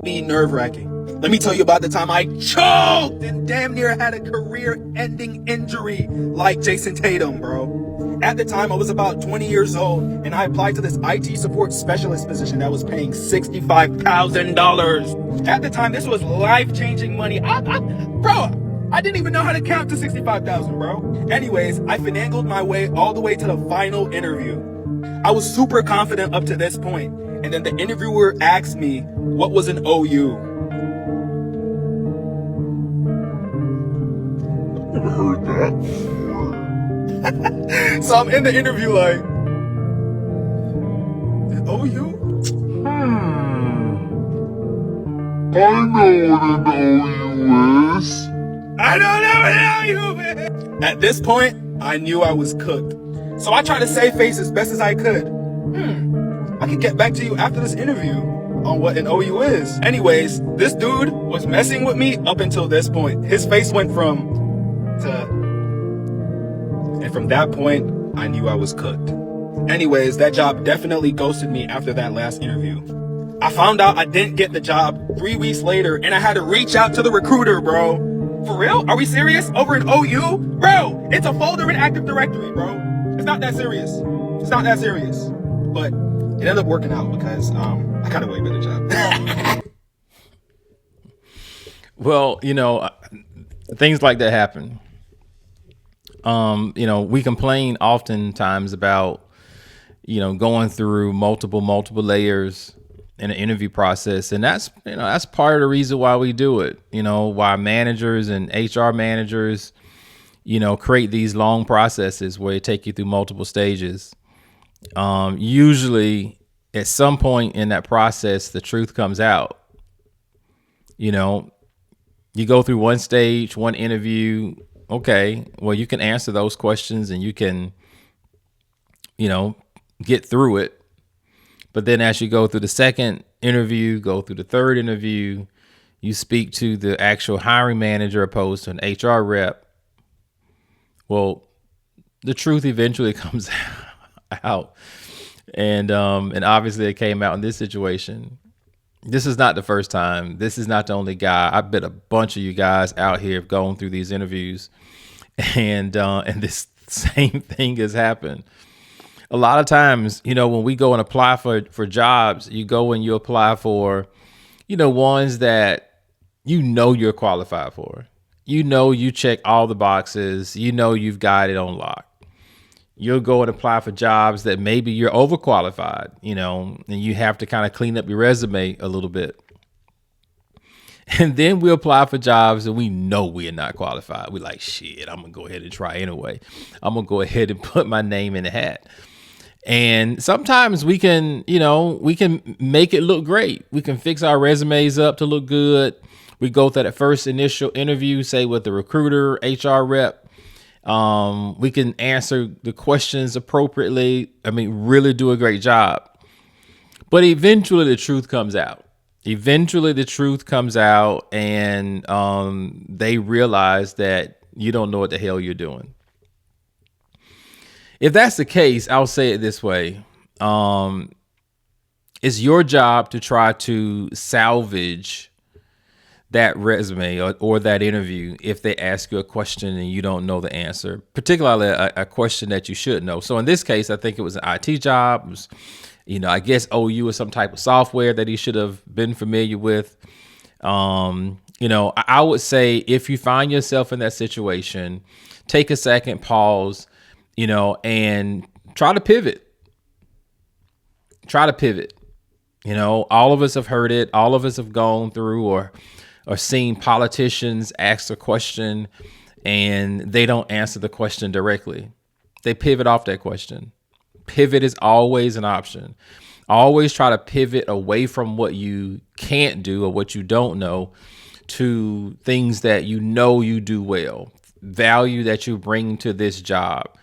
Be nerve-wracking. Let me tell you about the time I choked and damn near had a career-ending injury like Jason Tatum, bro. At the time, I was about 20 years old, and I applied to this IT support specialist position that was paying $65,000. At the time, this was life-changing money. Bro, I didn't even know how to count to 65,000, bro. Anyways, I finagled my way all the way to the final interview. I was super confident up to this point, and then the interviewer asked me, what was an OU? Never heard that before. So I'm in the interview like, an OU? I know what an OU is. I don't know what an OU is. At this point, I knew I was cooked. So I tried to save face as best as I could. I could get back to you after this interview on what an OU is. Anyways, this dude was messing with me up until this point. His face went from to, and from that point, I knew I was cooked. Anyways, that job definitely ghosted me after that last interview. I found out I didn't get the job 3 weeks later, and I had to reach out to the recruiter, bro. For real? Are we serious? Over an OU? Bro, it's a folder in Active Directory, bro. It's not that serious. It's not that serious. But it ended up working out because I got a way better job. Well, things like that happen. We complain oftentimes about, going through multiple layers in an interview process. And that's part of the reason why we do it, why managers and HR managers, create these long processes where they take you through multiple stages. Usually at some point in that process, the truth comes out. You go through one stage, one interview. Okay, well, you can answer those questions and you can, get through it. But then as you go through the second interview, go through the third interview, you speak to the actual hiring manager opposed to an HR rep. Well, the truth eventually comes out. And obviously it came out in this situation. This is not the first time. This is not the only guy. I bet a bunch of you guys out here have gone through these interviews and this same thing has happened. A lot of times, when we go and apply for jobs, you go and you apply for, ones that you're qualified for. You check all the boxes. You've got it on lock. You'll go and apply for jobs that maybe you're overqualified, and you have to kind of clean up your resume a little bit. And then we apply for jobs and we know we are not qualified. We're like, shit, I'm going to go ahead and try anyway. I'm going to go ahead and put my name in the hat. And sometimes we can make it look great. We can fix our resumes up to look good. We go through that first initial interview, say with the recruiter, HR rep. We can answer the questions appropriately. Really do a great job. But eventually the truth comes out. And they realize that you don't know what the hell you're doing. If that's the case, I'll say it this way. It's your job to try to salvage that resume or that interview if they ask you a question and you don't know the answer, particularly a question that you should know. So in this case, I think it was an IT job. It was, I guess OU is some type of software that he should have been familiar with. I would say if you find yourself in that situation, take a second, pause, and try to pivot. All of us have heard it. All of us have gone through or seen politicians ask a question and they don't answer the question directly. They pivot off that question. Pivot is always an option. Always try to pivot away from what you can't do or what you don't know to things that you do well, value that you bring to this job.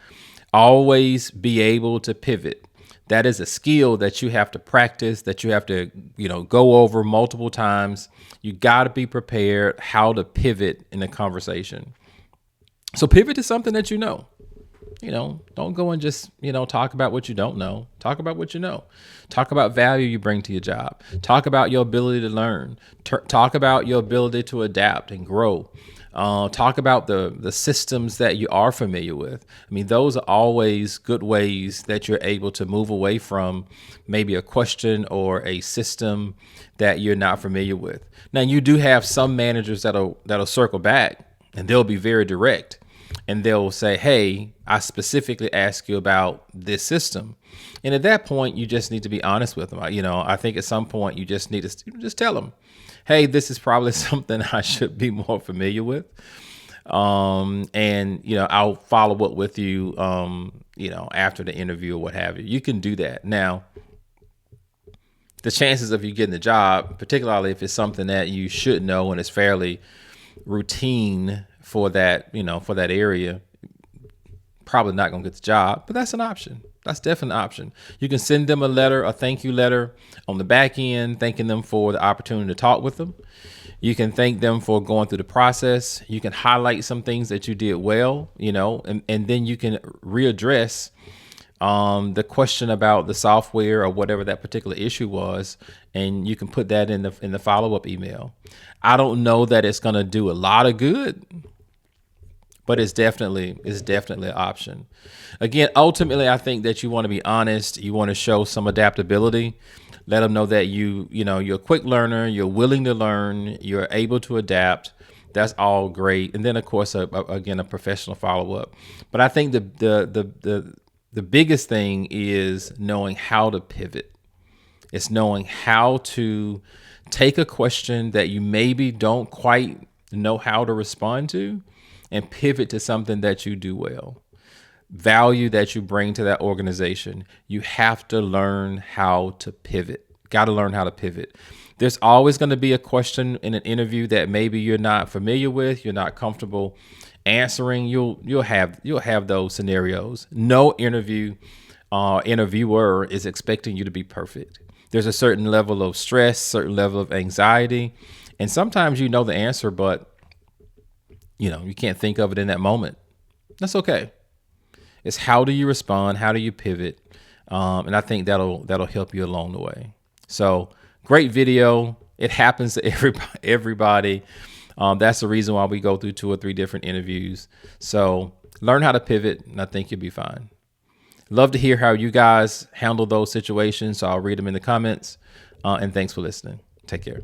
Always be able to pivot. That is a skill that you have to practice, that you have to, go over multiple times. You got to be prepared how to pivot in a conversation. So pivot is something that you know. don't go and just, talk about what you don't know. Talk about what you know. Talk about value you bring to your job. Talk about your ability to learn. Talk about your ability to adapt and grow. Talk about the systems that you are familiar with. I mean, those are always good ways that you're able to move away from maybe a question or a system that you're not familiar with. Now, you do have some managers that'll circle back and they'll be very direct. And they'll say, hey, I specifically asked you about this system. And at that point, you just need to be honest with them. I think at some point you just need to just tell them, hey, this is probably something I should be more familiar with. And I'll follow up with you, after the interview or what have you. You can do that. Now, the chances of you getting the job, particularly if it's something that you should know and it's fairly routine for that, for that area, probably not going to get the job, but that's an option. That's definitely an option. You can send them a thank you letter on the back end, thanking them for the opportunity to talk with them. You can thank them for going through the process. You can highlight some things that you did well, and then you can readdress the question about the software or whatever that particular issue was, and you can put that in the follow-up email. I don't know that it's going to do a lot of good, but it's definitely an option. Again, ultimately, I think that you want to be honest. You want to show some adaptability. Let them know that you're a quick learner. You're willing to learn. You're able to adapt. That's all great. And then, of course, a professional follow-up. But I think the biggest thing is knowing how to pivot. It's knowing how to take a question that you maybe don't quite know how to respond to and pivot to something that you do well. Value that you bring to that organization. You have to learn how to pivot. Got to learn how to pivot. There's always going to be a question in an interview that maybe you're not familiar with, you're not comfortable answering. You'll have those scenarios. No interviewer is expecting you to be perfect. There's a certain level of stress, certain level of anxiety, and sometimes you know the answer, but you can't think of it in that moment. That's okay. It's how do you respond? How do you pivot? And I think that'll help you along the way. So great video. It happens to everybody. That's the reason why we go through 2 or 3 different interviews. So learn how to pivot, and I think you'll be fine. Love to hear how you guys handle those situations. So I'll read them in the comments. And thanks for listening. Take care.